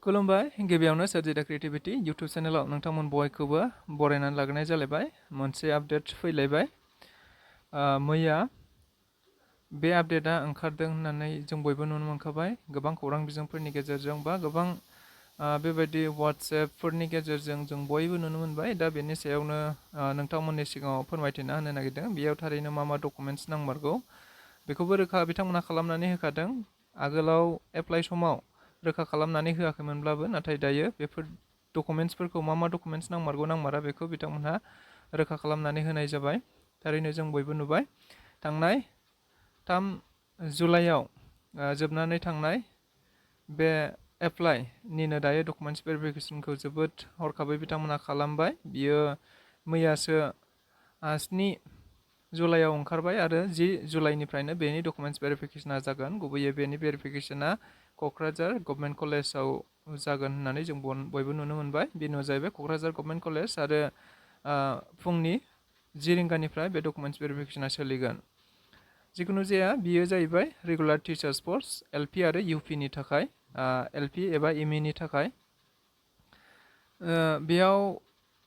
खुलुमबाय गिबियावनो सोरजिदा creativity YouTube चेनेलाव नोंथांमोन बयखौबो बरायनानै लाग्रोनाय जालायबाय मोनसे आपडेट फैलायबाय मैया बे आपडेटआ ओंखारदों होननानै जों बयबो नुनो मोनखाबाय गोबां खौरां बिजोंफोरनि गेजेरजों बा गोबां बेबायदि WhatsAppफोरनि गेजेरजों जों बयबो नुनो मोनबाय दा बेनि सायावनो नोंथांमोननि सिगाङाव फोरमायथिना होनो नागिरदों बेयाव थारैनो मा डकुमेन्ट्स नांमारगौ बेखौबो रोखा बिथांमोना खालामनानै होखादों आगोलाव एप्लाइ समाव रोखा खालामनानै होआखैमोनब्लाबो नाथाय दायो बेफोर डकुमेन्ट्सफोरखौ मा डकुमेन्ट्स नांमारा बेखौ बिथांमोनहा रोखा खालामनानै होनाय जाबाय थारैनो जों बयबो नुबाय थांनाय 3 जुलाइआव जोबनानै थांनाय बे एप्लाइनिनो दायो डकुमेन्ट्स भेरिफिकेसनखौ जोबोद हरखाबै बिथांमोना खालामबाय बियो मैयासो 7 जुलाइआव ओंखारबाय आरो 10 जुलाइनिफ्रायनो बेनि डकुमेन्ट्स भेरिफिकेसना जागोन गुबैयै बेनि भेरिफिकेसना क'क्राझार गभर्नमेन्ट कलेजाव जागोन होननानै जों बयबो नुनो मोनबाय बेनो जाहैबाय क'क्राझार गभर्नमेन्ट कलेज आरो फुंनि 10 रिंगानिफ्राय बे डकुमेन्ट्स भेरिफिकेसना सोलिगोन जिखुनु जाया बियो जाहैबाय रेगुलार टिचार्स पस्ट एलपि आरो इउपिनि थाखाय एलपि एबा एमइनि थाखाय बेयाव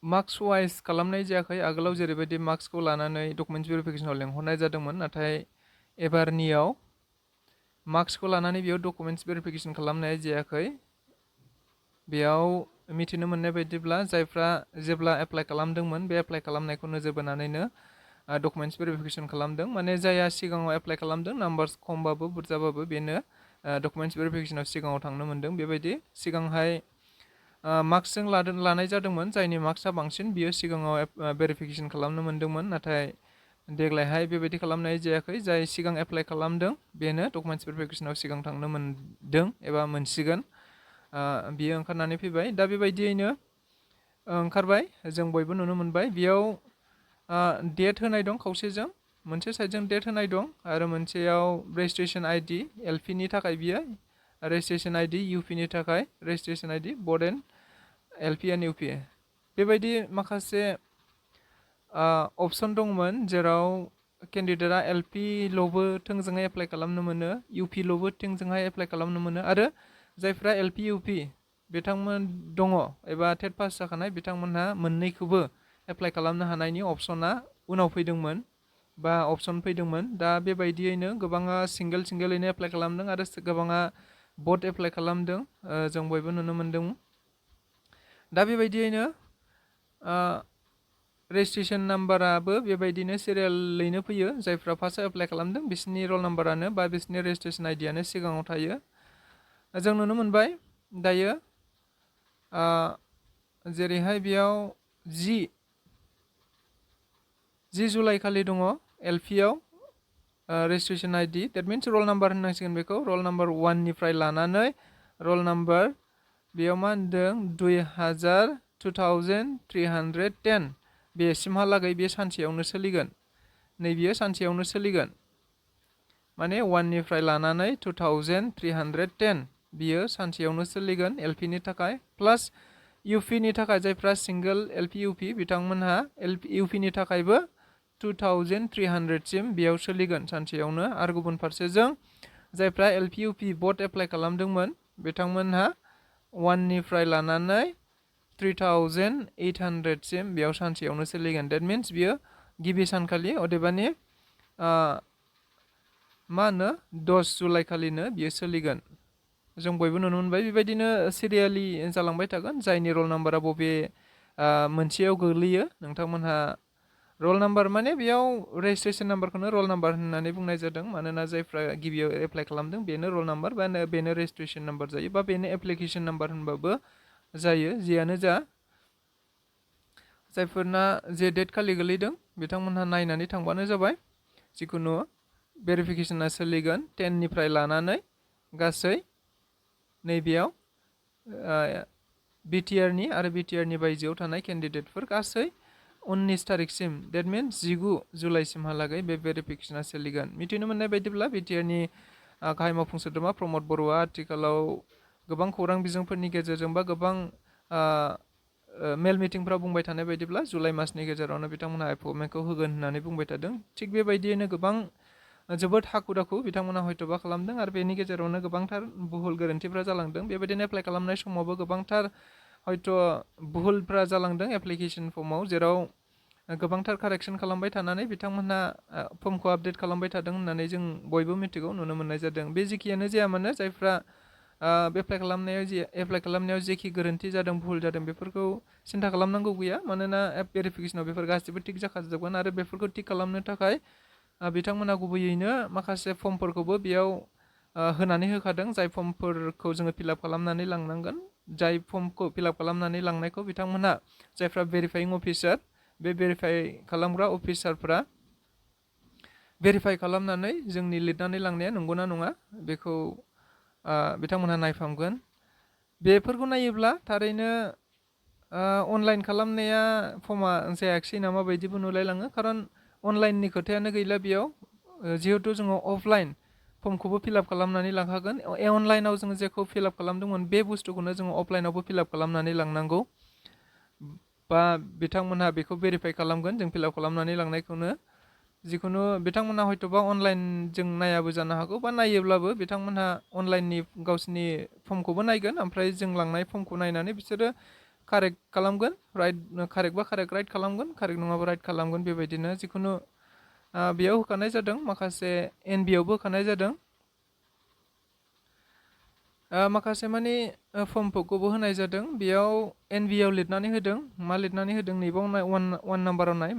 मार्क्स वाइज खालामनाय जायाखै आगोलाव जेरैबायदि मार्क्सखौ लानानै डकुमेन्ट्स भेरिफिकेसनाव लेंहरनाय जादोंमोन नाथाय एबारनियाव मार्क्सखौ लानानै बेयाव डकुमेन्ट्स भेरिफिकेसन खालामनाय जायाखै बेयाव मिथिनो मोननाय बायदिब्ला जायफ्रा जेब्ला एप्लाइ खालामदोंमोन बे एप्लाइ खालामनायखौ नोजोर बोनानैनो डकुमेन्ट्स भेरिफिकेसन खालामदों माने जायहा सिगाङाव एप्लाइ खालामदों नाम्बार्स खमबाबो बुरजाबाबो बेनो डकुमेन्ट्स भेरिफिकेसनाव सिगाङाव थांनो मोन्दों बेबायदि सिगांहाय मार्क्सजों लानाय जादोंमोन जायनि मार्क्सआ बांसिन बियो सिगाङाव भेरिफिकेसन खालामनो मोन्दोंमोन नाथाय देग्लायहाय बेबायदि खालामनाय जायाखै जाय सिगां एप्लाइ खालामदों बेनो डकुमेन्ट्स भेरिफिकेसनाव सिगां थांनो मोन्दों एबा मोनसिगोन बियो ओंखारनानै फैबाय दा बेबायदियैनो ओंखारबाय जों बयबो नुनो मोनबाय बेयाव डेट होनाय दं खावसेजों मोनसे साइडजों डेट होनाय दं आरो मोनसेयाव रेजिस्ट्रेसन आइडि एलपिनि थाखाय बियो रेजिस्ट्रेसन आइडि इउपिनि थाखाय रेजिस्ट्रेसन आइडि बोथ एन्ड एलपि एन्ड इउपि बेबायदि माखासे अपसन दंमोन जेराव केन्डिडेटआ एलपिल'बो थोंजोङै एप्लाइ खालामनो मोनो इउपिल'बो थोंजोङै एप्लाइ खालामनो मोनो आरो जायफ्रा एलपि इउपि बिथांमोन दङ एबा टेट पास जाखानाय बिथांमोनहा मोननैखौबो एप्लाइ खालामनो हानायनि अपसना उनाव फैदोंमोन बा अपसन फैदोंमोन दा बेबायदियैनो गोबाङा सिंगेलैनो एप्लाइ खालामदों आरो गोबाङा बोथ एप्लाइ खालामदों जों बयबो नुनो मोन्दों दा बेबायदियैनो रेजिस्ट्रेसन नाम्बाराबो बेबायदिनो सिरियालैनो फैयो जायफ्रा फार्स्टआव एप्लाइ खालामदों बिसोरनि रल नाम्बारानो बा बिसोरनि रेजिस्ट्रेसन आइडियानो सिगाङाव थायो जों नुनो मोनबाय दायो जेरैहाय बेयाव 10 जुलाइ खालि दङ एलपिआव रेजिस्ट्रेसन आइडि देट मिन्स रल नाम्बार होननांसिगोन बेखौ रल नाम्बार 1 निफ्राय लानानै रल नाम्बार बेयाव मा होनदों 2310 बेसिमहालागै बे सानसेयावनो सोलिगोन नैबियो सानसेयावनो सोलिगोन माने 1 निफ्राय लानानै 2310 बियो सानसेयावनो सोलिगोन एलपिनि थाखाय प्लास इउपिनि थाखाय जायफ्रा सिंगल एलपि इउपि बिथांमोनहा इउपिनि थाखायबो 2300सिम बेयाव सोलिगोन सानसेयावनो आरो गुबुन फारसेजों जायफ्रा एलपि इउपि बोथ एप्लाइ खालामदोंमोन बिथांमोनहा 1 निफ्राय लानानै 3800सिम बेयाव सानसेयावनो सोलिगोन देट मिन्स बियो गिबि सानखालि अदेबानि मा होनो 10 जुलाइ खालिनो बियो सोलिगोन जों बयबो नुनो मोनबाय बेबायदिनो सिरियालि जालांबाय थागोन जायनि रल नाम्बारा बबे मोनसेयाव गोग्लैयो नोंथांमोनहा रल नाम्बार माने बेयाव रेजिस्ट्रेसन नाम्बारखौनो रल नाम्बार होननानै बुंनाय जादों मानोना जायफ्रा गिबियाव एप्लाइ खालामदों बेनो रल नाम्बार बा बेनो रेजिस्ट्रेसन नाम्बार जायो बा बेनो एप्लिकेसन नाम्बार होनबाबो जायो जियानो जा जायफोरना जे डेट खालि गोलैदों बिथांमोनहा नायनानै थांबानो जाबाय जिखुनु भेरिफिकेसना सोलिगोन 10 निफ्राय लानानै गासै नैबेयाव BTRनि आरो BTRनि बायजोआव थानाय केन्डिडेटफोर गासै 19 तारिखसिम देट मिन्स 19 जुलाइसिमहालागै बे भेरिफिकेसना सोलिगोन मिथिनो मोननाय बायदिब्ला BTRनि गाहाय मावफुं सोद्रोमा प्रमद बर'आ आथिखालाव गोबां खौरां बिजोंफोरनि गेजेरजों बा गोबां मेल मिटिंफ्राव बुंबाय थानाय बायदिब्ला जुलाइ मासनि गेजेरावनो बिथांमोनहा एपइन्टमेन्टखौ होगोन होननानै बुंबाय थादों थिग बेबायदियैनो गोबां जोबोद हाखु दाखु बिथांमोना हयथ'बा खालामदों आरो बेनि गेजेरावनो गोबांथार भुल गोरोन्थिफ्रा जालांदों। बेबायदिनो एप्लाइ खालामनाय समावबो गोबांथार हयथ' भुलफ्रा जालांदों एप्लिकेशन फर्माव, जेराव गोबांथार कारेक्सन खालामबाय थानानै बिथांमोनहा फर्मखौ आपडेट खालामबाय थादों होननानै जों बयबो मिथिगौ, नुनो मोननाय जादों। बे जिखियानो जाया मानो जायफ्रा एप्लाइ खालामनायाव जेखि गोरोन्थि जादों, भुल जादों, बेफोरखौ सिन्था खालामनांगौ गैया। मानोना एप भेरिफिकेसनाव बेफोर गासिबो थिग जाखाजोबगोन आरो बेफोरखौ थिग खालामनो थाखाय बिथांमोना गुबैयैनो माखासे फर्मफोरखौबो बेयाव होनानै होखादों, जाय फर्मफोरखौ जोङो फिलआप खालामनानै लांनांगोन। जाय फर्मखौ फिलआप खालामनानै लांनायखौ बिथांमोनहा जायफ्रा भेरिफाइं अफिसार, बे भेरिफाइ खालामग्रा अफिसारफ्रा भेरिफाइ खालामनानै जोंनि लिरनानै लांनाया नंगौना नङा बेखौ बिथांमोनहा नायफामगोन। बेफोरखौ नायोब्ला थारैनो अनलाइन खालामनाया फर्मा जायाखिसै नामा बायदिबो नुलायलाङो, खारन अनलाइननि खोथायानो गैला बेयाव। जिहेथु जोङो अफलाइन फर्मखौबो फिलआप खालामनानै लांखागोन। अनलाइनाव जोङो जेखौ फिलआप खालामदोंमोन बे बुस्थुखौनो जोङो अफलाइनावबो फिलआप खालामनानै लांनांगौ, बा बिथांमोनहा बेखौ भेरिफाइ खालामगोन जों फिलआप खालामनानै लांनायखौनो। जिखुनु बिथांमोनहा हयथ'बा अनलाइन जों नायाबो जानो हागौ, बा नायोब्लाबो बिथांमोनहा अनलाइननि गावसिनि फर्मखौबो नायगोन, ओमफ्राय जों लांनाय फर्मखौ नायनानै बिसोरो कारेक्ट खालामगोन, कारेक्ट बा कारेक्ट, राइट खालामगोन, कारेक्ट नङाबा राइट खालामगोन। बेबायदिनो जिखुनु बेयाव होखानाय जादों, माखासे NBआवबो होखानाय जादों, माखासे माने फर्मफोरखौबो होनाय जादों। बेयाव NBआव लिरनानै होदों, मा लिरनानै होदों नैबाव नाय, वान नाम्बाराव नाय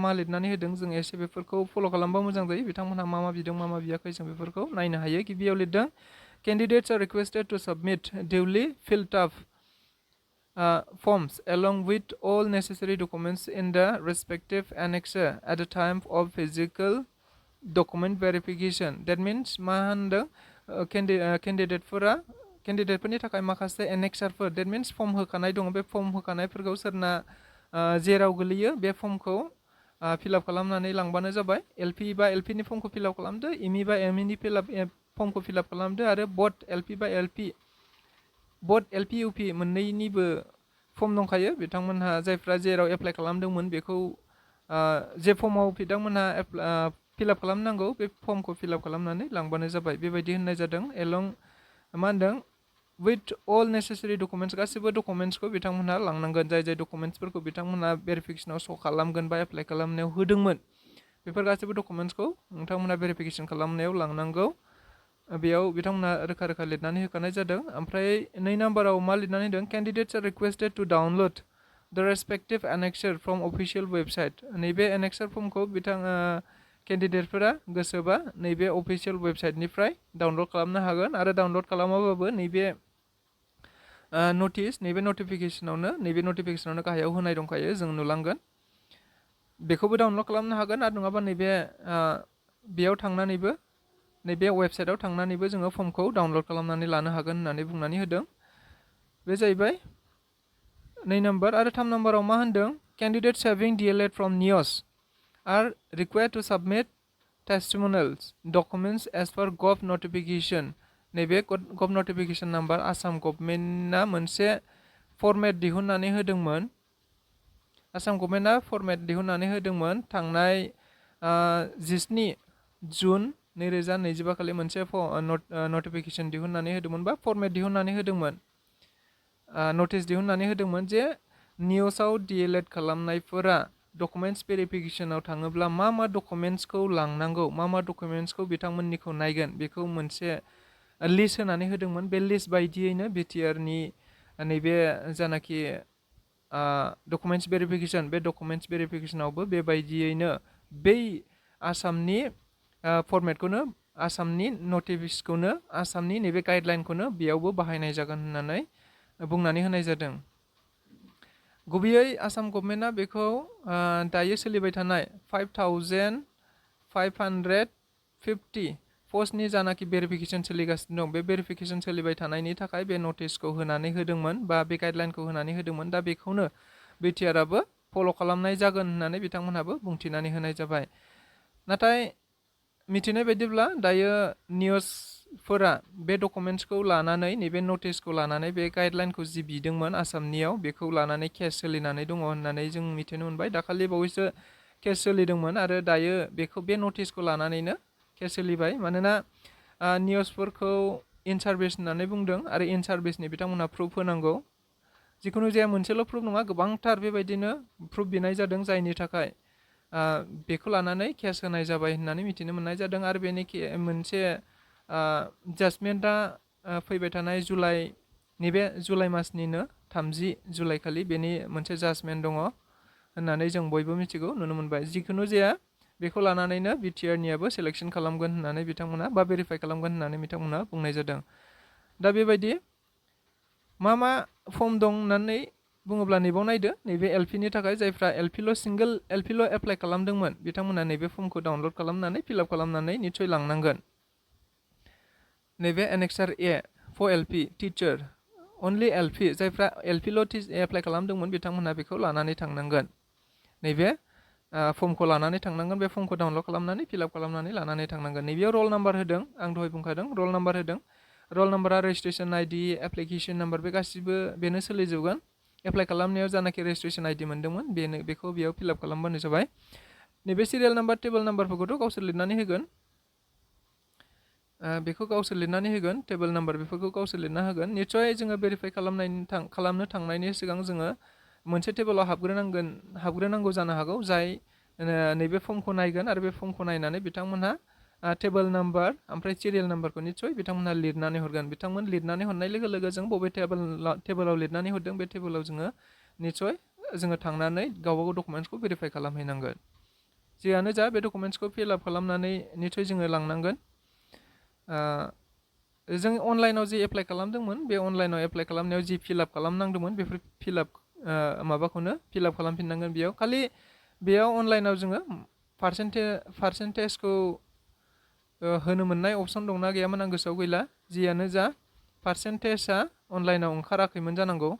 मा लिरनानै होदों। जों एसे बेफोरखौ फल' खालामबा मोजां जायो। बिथांमोनहा मा बिदों मा बियाखै जों बेफोरखौ नायनो हायो। गिबियाव लिरदों, candidates are requested to submit duly filled up forms along with all necessary documents in the respective annexure at the time of physical document verification. That means मा होनदों, केन्डिडेटफोरनि थाखाय माखासे एनेक्सारफोर, डेट मिन्स फर्म होखानाय दङ, बे फर्म होखानायफोरखौ सोरना जेराव गोलैयो बे फर्मखौ फिलआप खालामनानै लांबानो जाबाय। LP बा LPनि फर्मखौ फिलआप खालामदो, ME बा MEनि फर्मखौ फिलआप खालामदो, आरो बट LP बा LP, बट LP UP मोननैनिबो फर्म दंखायो। बिथांमोनहा जायफ्रा जेराव एप्लाइ खालामदोंमोन बेखौ जे फर्माव बिथांमोनहा फिलआप खालामनांगौ बे फर्मखौ फिलआप खालामनानै लांबानो जाबाय। बेबायदि होननाय जादों। एलं मा होनदों, विथ अल नेसेसारि डकुमेन्ट्स, गासिबो डकुमेन्ट्सखौ बिथांमोनहा लांनांगोन। जाय डकुमेन्ट्सफोरखौ बिथांमोनहा भेरिफिकेसनाव श' खालामगोन बा एप्लाइ खालामनायाव होदोंमोन, बेफोर गासिबो डकुमेन्ट्सखौ नोंथांमोनहा भेरिफिकेसन खालामनायाव लांनांगौ। बेयाव बिथांमोनहा रोखा रोखा लिरनानै होखानाय जादों। ओमफ्राय 2 नाम्बाराव मा लिरनानै होदों, candidates are requested to download the respective annexure from official website. नैबे annexure फर्मखौ केन्डिडेटफोरा गोसोबा नैबे अफिसियेल वेबसाइटनिफ्राय डाउनलड खालामनो हागोन, आरो डाउनलड खालामाबाबो नैबे नैबे नटिफिकेसनावनो गाहायाव होनाय दंखायो, जों नुलांगोन। बेखौबो डाउनलड खालामनो हागोन, आरो नङाबा नैबे बेयाव थांनानैबो, नैबे वेबसाइटआव थांनानैबो जोङो फर्मखौ डाउनलड खालामनानै लानो हागोन होननानै बुंनानै होदों। बे जाहैबाय 2 नाम्बार। आरो 3 नाम्बाराव मा होनदों, candidates having DLED from NIOS are required to submit testimonials documents as per gov notification. नैबे गभ नटिफिकेसन नाम्बार, आसाम गभर्नमेन्टआ मोनसे फर्मेट दिहुननानै होदोंमोन। थांनाय 17 जुन 2025 खालि मोनसे नटिफिकेसन दिहुननानै होदोंमोन, बा फर्मेट दिहुननानै होदोंमोन, नटिस दिहुननानै होदोंमोन जे निउसआव DLED खालामनायफोरा डकुमेन्ट्स भेरिफिकेसनाव थाङोब्ला मा डकुमेन्ट्सखौ लांनांगौ, मा डकुमेन्ट्सखौ बिथांमोननिखौ नायगोन, बेखौ मोनसे लिस्ट होनानै होदोंमोन। बे लिस्ट बायदियैनो BTRनि नैबे जानाखि डकुमेन्ट्स भेरिफिकेसन, बे डकुमेन्ट्स भेरिफिकेसनावबो बेबायदियैनो बै आसामनि फर्मेटखौनो, आसामनि नटिफिसखौनो, आसामनि नैबे गाइडलाइनखौनो बेयावबो बाहायनाय जागोन होननानै बुंनानै होनाय जादों। गुबैयै आसाम गभर्नमेन्टआ बेखौ दायो सोलिबाय थानाय 5550 पस्टनि जानाखि भेरिफिकेसन सोलिगासिनो दं, बे भेरिफिकेसन सोलिबाय थानायनि थाखाय बे नटिसखौ होनानै होदोंमोन, बा बे गाइडलाइनखौ होनानै होदोंमोन। दा बेखौनो BTRआबो फल' खालामनाय जागोन होननानै बिथांमोनहाबो बुंथिनानै होनाय जाबाय। नाथाय मिथिनाय बायदिब्ला दायो निउसफोरा बे डकुमेन्ट्सखौ लानानै, नैबे नटिसखौ लानानै, बे गाइडलाइनखौ जि बिदोंमोन आसामनियाव, बेखौ लानानै केस सोलिनानै दङ होननानै जों मिथिनो मोनबाय। दाखालि बावैसो केस सोलिदोंमोन, आरो दायो बेखौ, बे नटिसखौ लानानैनो केस सोलिबाय मानोना नियसफोरखौ इन सार्भिस होननानै बुंदों आरो इन सार्भिसनि बिथांमोनहा प्रुफ होनांगौ जिखुनु जाया मोनसेल' प्रुफ नङा गोबांथार बेबायदिनो प्रुफ बिनाय जादों जायनि थाखाय बेखौ लानानै केस होनाय जाबाय होननानै मिथिनो मोननाय जादों आरो बेनि मोनसे जाजमेन्टआ फैबाय थानाय नैबे जुलाइ मासनिनो 30 जुलाइ खालि बेनि मोनसे जाजमेन्ट दङ होननानै जों बयबो मिथिगौ नुनो मोनबाय जिखुनु जाया बेखौ लानानैनो BTRनियाबो सेलेक्सन खालामगोन होननानै बिथांमोना बा भेरिफाइ खालामगोन होननानै बिथांमोना बुंनाय जादों दा बेबायदि मा फर्म दं होननानै बुङोब्ला नैबाव नायदो नैबे एलपिनि थाखाय जायफ्रा सिंगोल एलपिल' एप्लाइ खालामदोंमोन बिथांमोना नैबे फर्मखौ डाउनलड खालामनानै फिलआप खालामनानै निस्सय लांनांगोन नैबे Annexure A for LP teacher only LP जायफ्रा एलपिल' एप्लाइ खालामदोंमोन बिथांमोनहा बेखौ लानानै थांनांगोन नैबे फर्मखौ लानानै थांनांगोन बे फर्मखौ डाउनलड खालामनानै फिलआप खालामनानै लानानै थांनांगोन नैबेयाव रल नाम्बार होदों आं दहाय बुंखादों रल नाम्बार होदों रल नाम्बारा रेजिस्ट्रेसन आइडि एप्लिकेसन नाम्बार बे गासिबो बेनो सोलिजोबगोन एप्लाइ खालामनायाव जानाखि रेजिस्ट्रेसन आइडि मोन्दोंमोन बेखौ बेयाव फिलआप खालामबानो जाबाय नैबे सिरियाल नाम्बार टेबोल नाम्बारफोरखौथ' गावसोर लिरनानै होगोन बेखौ गावसोर लिरनानै होगोन टेबोल नाम्बार बेफोरखौ गावसोर लिरना होगोन निस्सय जोङो भेरिफाइ खालामनो थांनायनि सिगां जोङो मोनसे टेबोलाव हाबग्रोनांगौ जानो हागौ जाय नैबे फर्मखौ नायगोन आरो बे फर्मखौ नायनानै बिथांमोनहा टेबोल नाम्बार ओमफ्राय सिरियाल नाम्बारखौ निस्सय बिथांमोनहा लिरनानै हरगोन बिथांमोन लिरनानै हरनाय लोगो लोगो जों बबे टेबोलाव लिरनानै हरदों बे टेबोलाव निस्सय जोङो थांनानै गावबागाव डकुमेन्ट्सखौ भेरिफाइ खालामहैनांगोन जियानो जा बे डकुमेन्ट्सखौ फिलआप खालामनानै निस्सय जोङो लांनांगोन जों अनलाइनाव जि एप्लाइ खालामदोंमोन बे अनलाइनाव एप्लाइ खालामनायाव जि फिलआप खालामनांदोंमोन बेफोर फिलआप खालामफिननांगोन बेयाव खालि बेयाव अनलाइनाव जोङो पार्सेन्टेजखौ होनो मोननाय अपसन दंना गैयामोन आं गोसोआव गैला जियानो जा पार्सेन्टेजआ अनलाइनाव ओंखाराखैमोन जानांगौ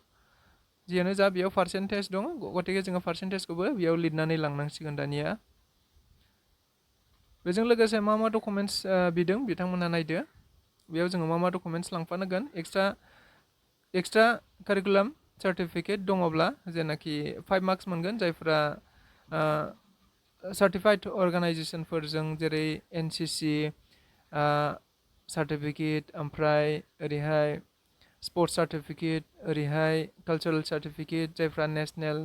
जियानो जा बेयाव पार्सेन्टेज दं गतिके जोङो पार्सेन्टेजखौबो बेयाव लिरनानै लांनांसिगोन दानिया बेजों लोगोसे मा डकुमेन्ट्स बिदों बिथांमोनहा नायदो बेयाव जोङो मा डकुमेन्ट्स लांफानांगोन एक्सट्रा कारिकुलाम सार्टिफिकेट दङब्ला जेनाखि 5 मार्क्स मोनगोन जायफ्रा सार्टिफाइड अर्गानाइजेसनफोरजों जेरै NCC सार्टिफिकेट ओमफ्राय ओरैहाय स्पर्ट्स सार्टिफिकेट ओरैहाय कालचारेल सार्टिफिकेट जायफ्रा नेसनेल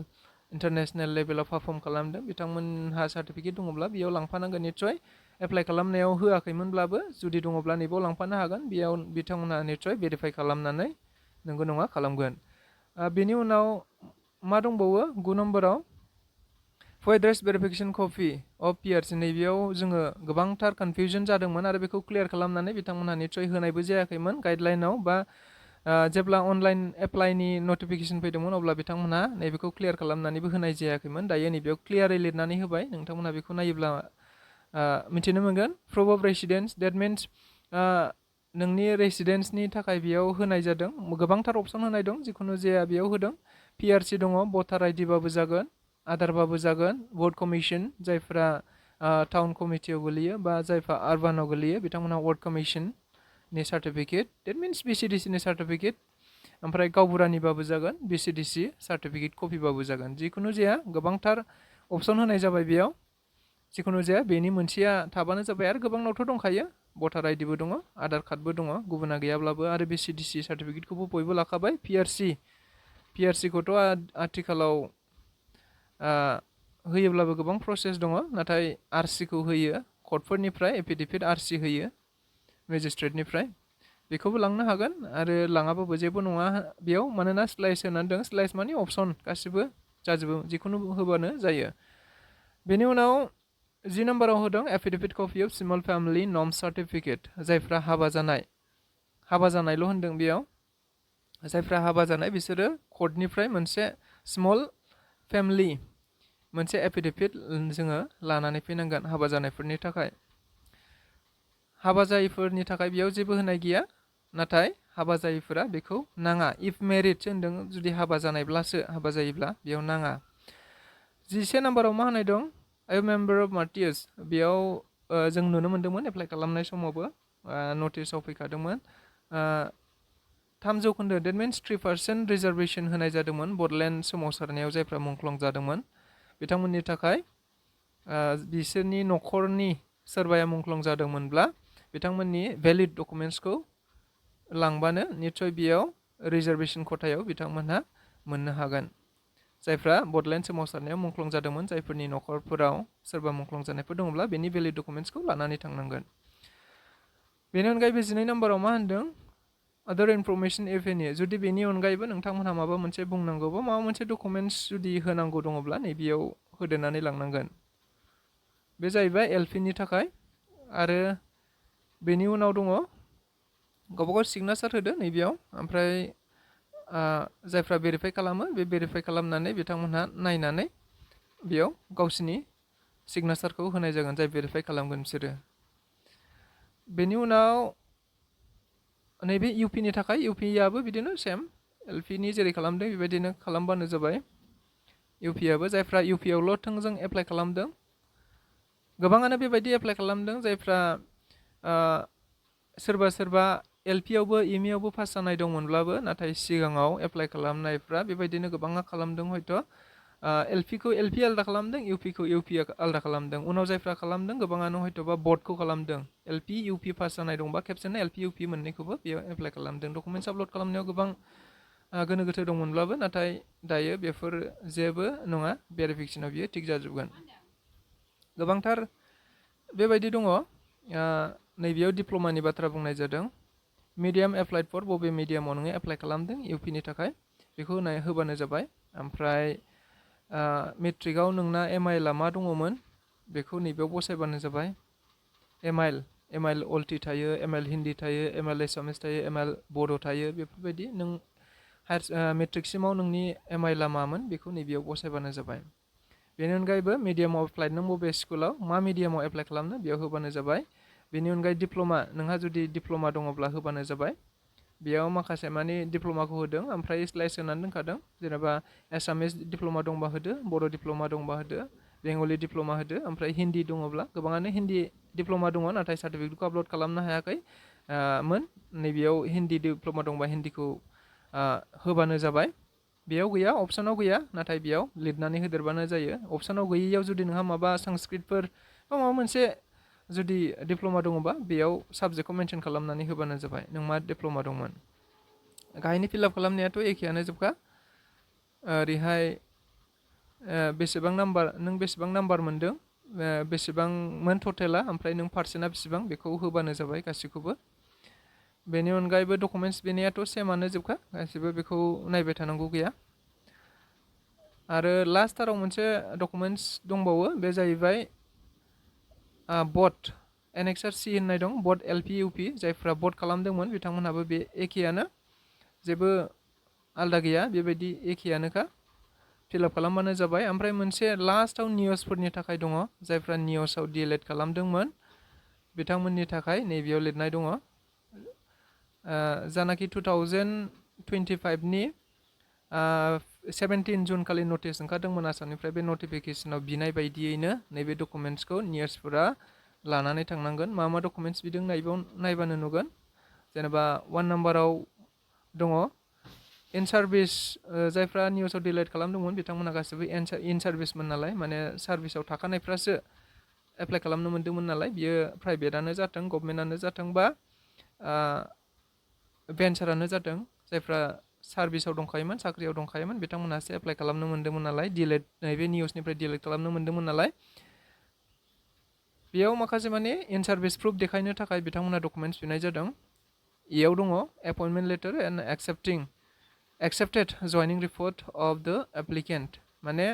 इन्टारनेसनेल लेभेलाव पारफर्म खालामदों बिथांमोनहा सार्टिफिकेट दङब्ला बेयाव लांफानांगोन निस्सय एप्लाइ खालामनायाव होआखैमोनब्लाबो जुदि दङब्ला नैबाव लांफानो हागोन बेयाव बिथांमोनहा निस्सय भेरिफाइ खालामनानै नंगौ नङा खालामगोन बेनि उनाव मा दंबावो 9 नम्बराव for address verification copy of PRC नैबेयाव जोङो गोबांथार कनफिउजन जादोंमोन आरो बेखौ क्लियार खालामनानै बिथांमोनहा निस्सय होनायबो जायाखैमोन गाइडलाइनाव बा जेब्ला अनलाइन एप्लाइनि नटिफिकेसन फैदोंमोन अब्ला बिथांमोनहा नैबेखौ क्लियार खालामनानैबो होनाय जायाखैमोन दायो नैबेयाव क्लियारै लिरनानै होबाय नोंथांमोनहा बेखौ नायोब्ला मिथिनो मोनगोन proof of residence that means नोंनि रेसिडेन्सनि थाखाय बेयाव होनाय जादों गोबांथार अपसन होनाय दं जिखुनु जाया बेयाव होदों PRC दङ भटार आइडिबाबो जागोन आधारबाबो जागोन वार्ड कमिसन जायफ्रा टाउन कमिटियाव गोलैयो बा जायफ्रा आर्बानाव गोलैयो बिथांमोनहा वार्ड कमिसननि सार्टिफिकेट देट मिन्स BCDCनि सार्टिफिकेट ओमफ्राय गावबुरानिबाबो जागोन BCDC सार्टिफिकेट कपिबाबो जागोन जिखुनु जाया गोबांथार अपसन होनाय जाबाय बेयाव जिखुनु जाया बेनि मोनसेया थाबानो जाबाय आरो गोबांनावथ' दंखायो भटार आइडिबो दङ आधार कार्डबो दङ गुबुना गैयाब्लाबो आरो BCDC सार्टिफिकेटखौबो बयबो लाखाबाय PRC खौथ' आथिखालाव होयोब्लाबो गोबां प्रसेस दङ नाथाय RC खौ होयो कर्टफोरनिफ्राय एफिडेभिट RC होयो मेजिस्ट्रेटनिफ्राय बेखौबो लांनो हागोन आरो लाङाबाबो जेबो नङा बेयाव मानोना स्लाइस होनानै दं स्लाइस माने अपसन गासिबो जाजोबो जिखुनु होबानो जायो बेनि उनाव 10 नम्बराव होदों affidavit copy of small family नर्म सार्टिफिकेट जायफ्रा हाबा जानायल' होनदों बेयाव जायफ्रा हाबा जानाय बिसोरो कर्टनिफ्राय मोनसे स्मल फेमिलि मोनसे एफिडेभिट जोङो लानानै फैनांगोन हाबा जानायफोरनि थाखाय हाबा जायैफोरनि थाखाय बेयाव जेबो होनाय गैया नाथाय हाबा जायैफोरा बेखौ नाङा इफ मेरिड होनदों जुदि हाबा जायोब्ला बेयाव नाङा 11 नम्बराव मा होनाय दं आइ एम मेम्बार अफ मार्टियास बेयाव जों नुनो मोन्दोंमोन एप्लाइ खालामनाय समावबो नटिसाव फैखादोंमोन 3% देट मिन्स 3% रिजार्भेसन होनाय जादोंमोन बडलेण्ड सोमावसारनायाव जायफ्रा मुंख्लं जादोंमोन बिथांमोननि थाखाय बिसोरनि न'खरनि सोरबाया मुंख्लं जादोंमोनब्ला बिथांमोननि भेलिड डकुमेन्ट्सखौ लांबानो निस्सय बेयाव रिजार्भेशन खथायाव बिथांमोनहा मोननो हागोन। जायफ्रा बड'लेण्ड सोमावसारनायाव मुंख्लं जादोंमोन, जायफोरनि न'खरफोराव सोरबा मुंख्लं जानायफोर दङब्ला बेनि भेलिड डकुमेन्ट्सखौ लानानै थांनांगोन। बेनि अनगायैबो 12 नम्बराव मा होनदों? अदार इनफरमेशन इफ एनि। जुदि बेनि अनगायैबो नोंथांमोनहा माबा मोनसे बुंनांगौ बा माबा मोनसे डकुमेन्ट्स जुदि होनांगौ दङब्ला नैबेयाव होदेरनानै लांनांगोन। बे जाहैबाय एलपिनि थाखाय। आरो बेनि उनाव दङ गावबागाव सिगनेचार होदो नैबेयाव। ओमफ्राय जायफ्रा भेरिफाइ खालामो बे भेरिफाइ खालामनानै बिथांमोनहा नायनानै बेयाव गावसिनि सिगनेचारखौ होनाय जागोन, जाय भेरिफाइ खालामगोन बिसोरो। बेनि उनाव नैबे इउपिनि थाखाय इउपिआबो बिदिनो सेम एलपिनि जेरै खालामदों बेबायदिनो खालामबानो जाबाय। इउपिआबो जायफ्रा इउपिआवल' थोंजों एप्लाइ खालामदों, गोबाङानो बेबायदि एप्लाइ खालामदों जायफ्रा सोरबा सोरबा एलपिआवबो एमइआवबो पास जानाय दंमोनब्लाबो नाथाय सिगाङाव एप्लाइ खालामनायफ्रा बेबायदिनो गोबाङा खालामदों हयथ' एलपिखौ एलपि आलादा खालामदों, इउपिखौ इउपि आलादा खालामदों। उनाव जायफ्रा खालामदों गोबाङानो हयथ'बा बर्डखौ खालामदों। एलपि इउपि पास जानाय दंबा खेबसेनो एलपि इउपि मोननैखौबो बेयाव एप्लाइ खालामदों। डकुमेन्ट्स आपल'ड खालामनायाव गोबां गोनो गोथो दंमोनब्लाबो नाथाय दायो बेफोर जेबो नङा, भेरिफिकेसनाव बियो थिग जाजोबगोन। गोबांथार बेबायदि दङ। नैबेयाव डिप्ल'मानि बाथ्रा बुंनाय जादों। मिडियाम एप्लाइड फर, बबे मिडियामाव नोङो एप्लाइ खालामदों इउपिनि थाखाय बेखौ होबानो जाबाय। ओमफ्राय मेट्रिकआव नोंना एमआइएलआ मा दङमोन बेखौ नैबेयाव बसायबानो जाबाय। एमआइएल अल्टि थायो, एमआइएल हिन्दी थायो, एमआइएल एसामिस थायो, एमआइएल बड' थायो। बेफोरबायदि नों मेट्रिकसिमाव नोंनि एमआइएलआ मामोन बेखौ नैबेयाव बसायबानो जाबाय। बेनि अनगायैबो मिडियामाव एप्लाइड, नों बबे स्कुलाव मा मिडियामाव एप्लाइ खालामनो बेयाव होबानो जाबाय। बेनि अनगायै डिप्ल'मा, नोंहा जुदि डिप्ल'मा दङब्ला होबानो जाबाय। बेयाव माखासे माने डिप्ल'माखौ होदों ओमफ्राय स्लाइस होनानै दोनखादों। जेनेबा एसामिस डिप्ल'मा दंबा होदो, बर' डिप्ल'मा दंबा होदो, बेंगलि डिप्ल'मा होदो। ओमफ्राय हिन्दी दङब्ला गोबाङानो हिन्दी डिप्ल'मा दङ नाथाय सार्टिफिकेटखौ आपल'ड खालामनो हायाखै नैबेयाव हिन्दी डिप्ल'मा दंबा हिन्दीखौ होबानो जाबाय। बेयाव गैया, अपसनाव गैया, नाथाय बेयाव लिरनानै होदेरबानो जायो। अपसनाव गैयैयाव जुदि नोंहा माबा संस्कृतफोर बा माबा मोनसे जुदि डिप्ल'मा दङबा बेयाव साबजेक्टखौ मेनसन खालामनानै होबानो जाबाय नों मा डिप्ल'मा दंमोन। गाहायनि फिलआप खालामनायाथ' एखेयानो जोबखा। ओरैहाय बेसेबां नाम्बार मोनदों, बेसेबांमोन टटेला, ओमफ्राय नों पार्सेन्टआ बेसेबां बेखौ होबानो जाबाय गासैखौबो। बेनि अनगायैबो डकुमेन्ट्स बिनायाथ' सेमानो जोबखा, गासिबो बेखौ नायबाय थानांगौ गैया। आरो लास्टथाराव मोनसे डकुमेन्ट्स दंबावो, बे जाहैबाय बट एनेक्सार सि होननाय दं, बट एलपि इउपि। जायफ्रा बट खालामदोंमोन बिथांमोनहाबो बे एखेयानो, जेबो आलदा गैया, बेबायदि एखेयानोखा। फिलआप खालामबानो जाबाय। ओमफ्राय मोनसे लास्टआव नियसफोरनि थाखाय दङ, जायफ्रा नियसआव डिएलएड खालामदोंमोन बिथांमोननि थाखाय नैबेयाव लिरनाय दङ। जानाखि 2025नि 17 जुन खालि नटिस ओंखारदोंमोन आसामनिफ्राय, बे नटिफिकेसनाव बिनाय बायदियैनो नैबे डकुमेन्ट्सखौ नियसफोरा लानानै थांनांगोन। मा मा डकुमेन्ट्स बिदों नायबानो नुगोन। जेनेबा 1 नाम्बाराव दङ इन सार्भिस। जायफ्रा निउसाव डिलाइट खालामदोंमोन बिथांमोनहा गासिबो इन सार्भिसमोन नालाय, माने सार्भिसाव थाखानायफ्रासो एप्लाइ खालामनो मोन्दोंमोन नालाय। बियो प्राइभेटआनो जाथों, गभमेन्टआनो जाथों, बा भेन्सारानो जाथों, जायफ्रा सार्भिसाव दंखायोमोन, साख्रियाव दंखायोमोन बिथांमोनहासो एप्लाइ खालामनो मोन्दोंमोन नालाय। डिलेट, नैबे निउसनिफ्राय डिलेट खालामनो मोन्दोंमोन नालाय। बेयाव माखासे माने इन सार्भिस प्रुफ देखायनो थाखाय बिथांमोनहा डकुमेन्ट्स बिनाय जादों। इयाव दङ एपइन्टमेन्ट लेटार एन्ड एक्सेप्टेड जयनिं रिपर्ट अफ द एप्लिकेन्ट। माने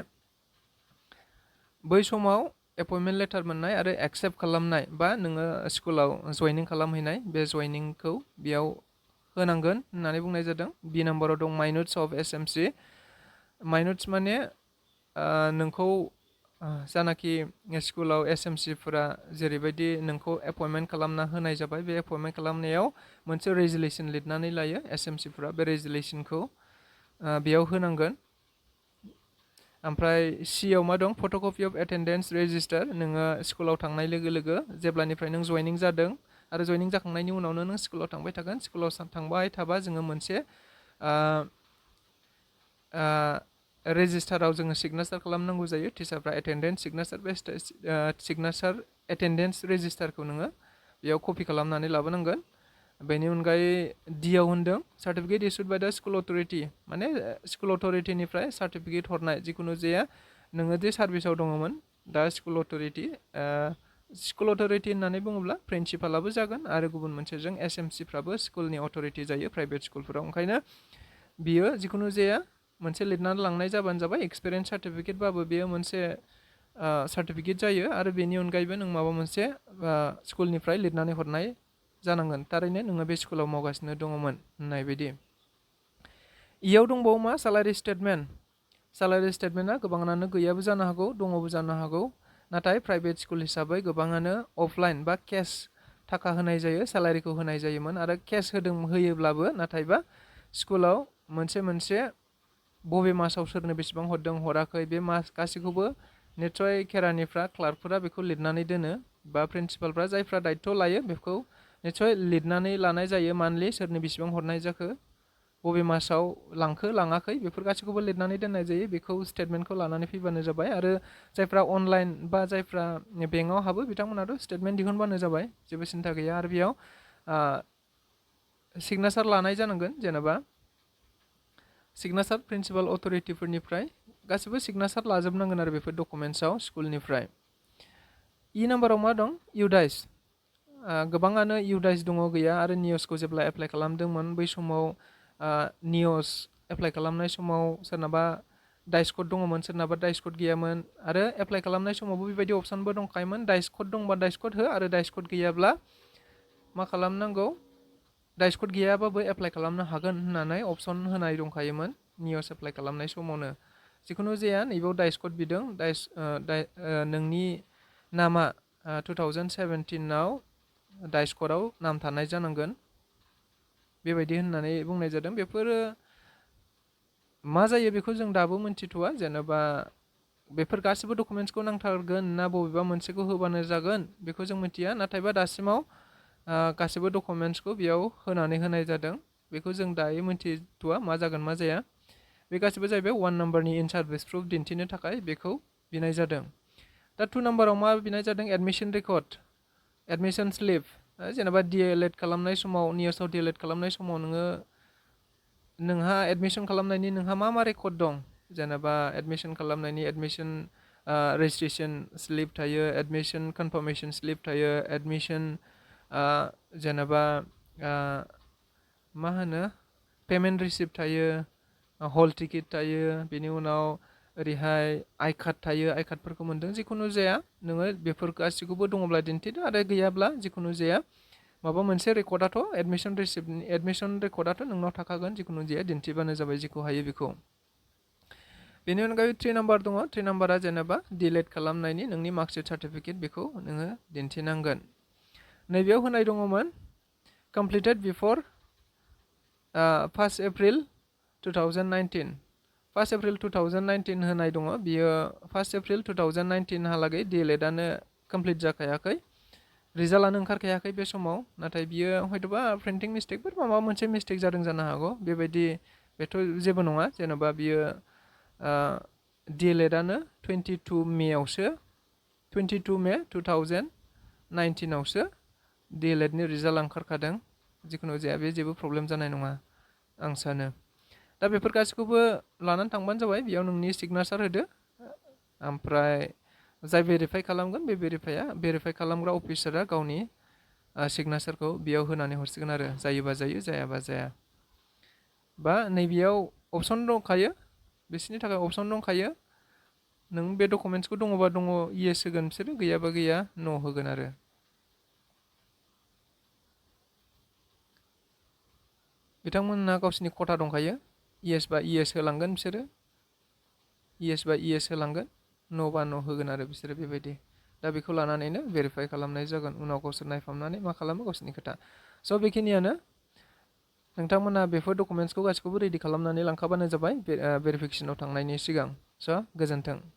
बै समाव एपइन्टमेन्ट लेटार मोननाय आरो एक्सेप्ट खालामनाय बा नोङो स्कुलाव जयनिं खालामहैनाय, बे जयनिंखौ बेयाव होनांगोन होननानै बुंनाय जादों। बि नाम्बाराव दं माइनट्स अफ एसएमसि। माइनट्स माने नोंखौ जानाखि स्कुलाव एसएमसिफोरा जेरैबायदि नोंखौ एपइन्टमेन्ट खालामना होनाय जाबाय, बे एपइन्टमेन्ट खालामनायाव मोनसे रेजुलेसन लिरनानै लायो एसएमसिफोरा, बे रेजुलेसनखौ बेयाव होनांगोन। ओमफ्राय सिआव मा दं, फट'कपि अफ एटेन्डेन्स रेजिस्टार। नोङो स्कुलाव थांनाय लोगो लोगो जेब्लानिफ्राय नों जयनिं जादों आरो जयनिं जाखांनायनि उनावनो नों स्कुलाव थांबाय थागोन, स्कुलाव थांबाय थाबा जोङो मोनसे रेजिस्टाराव जोङो सिगनेचार खालामनांगौ जायो। टिचारफ्रा एटेन्डेन्स सिगनेचार, बे सिगनेचार एटेन्डेन्स रेजिस्टारखौ नोङो बेयाव कपि खालामनानै लाबोनांगोन। बेनि अनगायै डिआव होनदों सार्टिफिकेट इस्युड बाय दा स्कुल अथरिटि, माने स्कुल अथरिटिनिफ्राय सार्टिफिकेट हरनाय जिखुनु जाया नोङो जे सार्भिसाव दङमोन दा स्कुल अथरिटि होननानै बुङोब्ला प्रिन्सिपालाबो जागोन आरो गुबुन मोनसेजों एसएमसिफ्राबो स्कुलनि अथरिटि जायो प्राइभेट स्कुलफोराव। ओंखायनो बियो जिखुनु जाया मोनसे लिरनानै लांनाय जाबानो जाबाय। एक्सपिरियेन्स सार्टिफिकेटबाबो बेयो मोनसे सार्टिफिकेट जायो आरो बेनि अनगायैबो नों माबा मोनसे स्कुलनिफ्राय लिरनानै हरनाय जानांगोन थारैनो नोङो बे स्कुलाव मावगासिनो दङमोन होननाय बायदि। इयाव दंबावो मा सालारि स्टेटमेन्ट। सालारि स्टेटमेन्टआ गोबाङानो गैयाबो जानो हागौ दङबो जानो हागौ, नाथाय प्राइभेट स्कुल हिसाबै गोबाङानो अफलाइन बा केस थाखा होनाय जायो, सेलारिखौ होनाय जायोमोन आरो केस होयोब्लाबो नाथायबा स्कुलाव मोनसे बबे मासाव सोरनो बेसेबां हरदों हराखै बे मास गासैखौबो निस्सय खेरानिफ्रा क्लार्कफोरा बेखौ लिरनानै दोनो बा प्रिन्सिपालफ्रा जायफ्रा दायथ' लायो बेखौ निस्सय लिरनानै लानाय जायो। मान्थलि सोरनो बेसेबां हरनाय जाखो, बबे मासाव लांखो लाङाखै बेफोर गासैखौबो लिरनानै दोननाय जायो। बेखौ स्टेटमेन्टखौ लानानै फैबानो जाबाय आरो जायफ्रा अनलाइन बा जायफ्रा बेंकआव हाबो बिथांमोनाथ' स्टेटमेन्ट दिहुनबानो जाबाय, जेबो सिन्था गैया। आरो बेयाव सिगनेसार लानाय जानांगोन, जेनेबा सिगनेसार प्रिन्सिपाल अथरिटिफोरनिफ्राय गासिबो सिगनेसार लाजोबनांगोन आरो बेफोर डकुमेन्ट्सआव स्कुलनिफ्राय। इ नाम्बाराव मा दं इउडाइस। गोबाङानो इउडाइस दङ गैया आरो नियसखौ जेब्ला एप्लाइ खालामदोंमोन बै समाव नियस एप्लाइ खालामनाय समाव सोरनाबा डाइस कड दङमोन सोरनाबा डाइस कड गैयामोन आरो एप्लाइ खालामनाय समावबो बेबायदि अपसनबो दंखायोमोन डाइस कड दंबा डाइस कड हो आरो डाइस कड गैयाब्ला मा खालामनांगौ डाइस कड गैयाबाबो एप्लाइ खालामनो हागोन होननानै अपसन होनाय दंखायोमोन नियस एप्लाइ खालामनाय समावनो। जिखुनु जाया नैबेयाव डाइस कड बिदों नोंनि नामा 2017आव डाइस कडाव नाम थानाय जानांगोन बेबायदि होननानै बुंनाय जादों। बेफोरो मा जायो बेखौ जों दाबो मिन्थिथ'वा, जेनेबा बेफोर गासिबो डकुमेन्ट्सखौ नांथारगोन ना बबेबा मोनसेखौ होबानो जागोन बेखौ जों मिथिया, नाथायबा दासिमाव गासिबो डकुमेन्ट्सखौ बेयाव होनानै होनाय जादों। बेखौ जों दायो मिन्थिथ'वा मा जागोन मा जाया। बे गासिबो जाहैबाय 1 नाम्बारनि इन सार्भिस प्रुफ दिन्थिनो थाखाय बेखौ बिनाय जादों। दा 2 नाम्बाराव मा बिनाय जादों एडमिसन रेकर्ड, एडमिसन स्लिप। जेनेबा डिएलएड खालामनाय समाव नियसआव डिएलएड खालामनाय समाव नोंहा एडमिसन खालामनायनि नोंहा मा रेकर्ड दं, जेनेबा एडमिसन खालामनायनि एडमिसन रेजिस्ट्रेसन स्लिप थायो, एडमिसन कनफार्मेसन स्लिप थायो, एडमिसन जेनेबा मा होनो पेमेन्ट रिसिप्ट थायो, हल टिकेट थायो, बेनि उनाव ओरैहाय आइ कार्ड थायो, आइ कार्डफोरखौ मोन्दों। जिखुनु जाया नोङो बेफोर गासैखौबो दङब्ला दिन्थिदो आरो गैयाब्ला जिखुनु जाया माबा मोनसे रेकर्डआथ' एडमिसन रेकर्डआथ' नोंनाव थाखागोन, जिखुनु जाया दिन्थिबानो जाबाय जेखौ हायो बेखौ। बेनि अनगायै 3 नाम्बार दङ। 3 नाम्बारा जेनेबा डिलेट खालामनायनि नोंनि मार्कशिट सार्टिफिकेट बेखौ नोङो दिन्थिनांगोन। नैबेयाव होनाय दङमोन कमप्लिटेड बिफर 1 एप्रिल 2019। 1 एप्रिल 2019 होनाय दङ, बियो 1 एप्रिल 2019 हालागै डिएलएडआनो कमप्लिट जाखायाखै, रिजाल्टआनो ओंखारखायाखै बे समाव। नाथाय बियो हयतोबा प्रिन्टिं मिस्टेकफोर माबा मोनसे मिस्टेक जादों जानो हागौ, बेबायदि बेथ' जेबो नङा। जेनेबा बियो डिएलएडआनो 22 मेआवसो 22 मे 2019आवसो डिएलएडनि रिजाल्ट ओंखारखादों। जिखुनु जाया बे जेबो प्रब्लेम जानाय नङा आं सानो। दा बेफोर गासैखौबो लानानै थांबानो जाबाय, बेयाव नोंनि सिगनेसार होदो, ओमफ्राय जाय भेरिफाइ खालामगोन बे भेरिफाइ खालामग्रा अफिसारा गावनि सिगनेसारखौ बेयाव होनानै हरसिगोन आरो जायोबा जायो जायाबा जाया। बा नैबेयाव अपसन दंखायो, बिसोरनि थाखाय अपसन दंखायो, नों बे डकुमेन्ट्सखौ दङबा दङ इएस होगोन बिसोरो, गैयाबा गैया नो होगोन आरो। बिथांमोनहा गावसिनि खथा दंखायो, इएस बा इएस होलांगोन बिसोरो, इएस बा इएस होलांगोन, नो बा नो होगोन आरो बिसोरो बेबायदि। दा बेखौ लानानैनो भेरिफाइ खालामनाय जागोन, उनाव गावसोर नायफामनानै मा खालामो गावसोरनि खोथा। स' बेखिनियानो, नोंथांमोना बेफोर डकुमेन्ट्सखौ गासैखौबो रेडि खालामनानै लांखाबानो जाबाय भेरिफिकेसनाव थांनायनि सिगां। स' गोजोन्थों।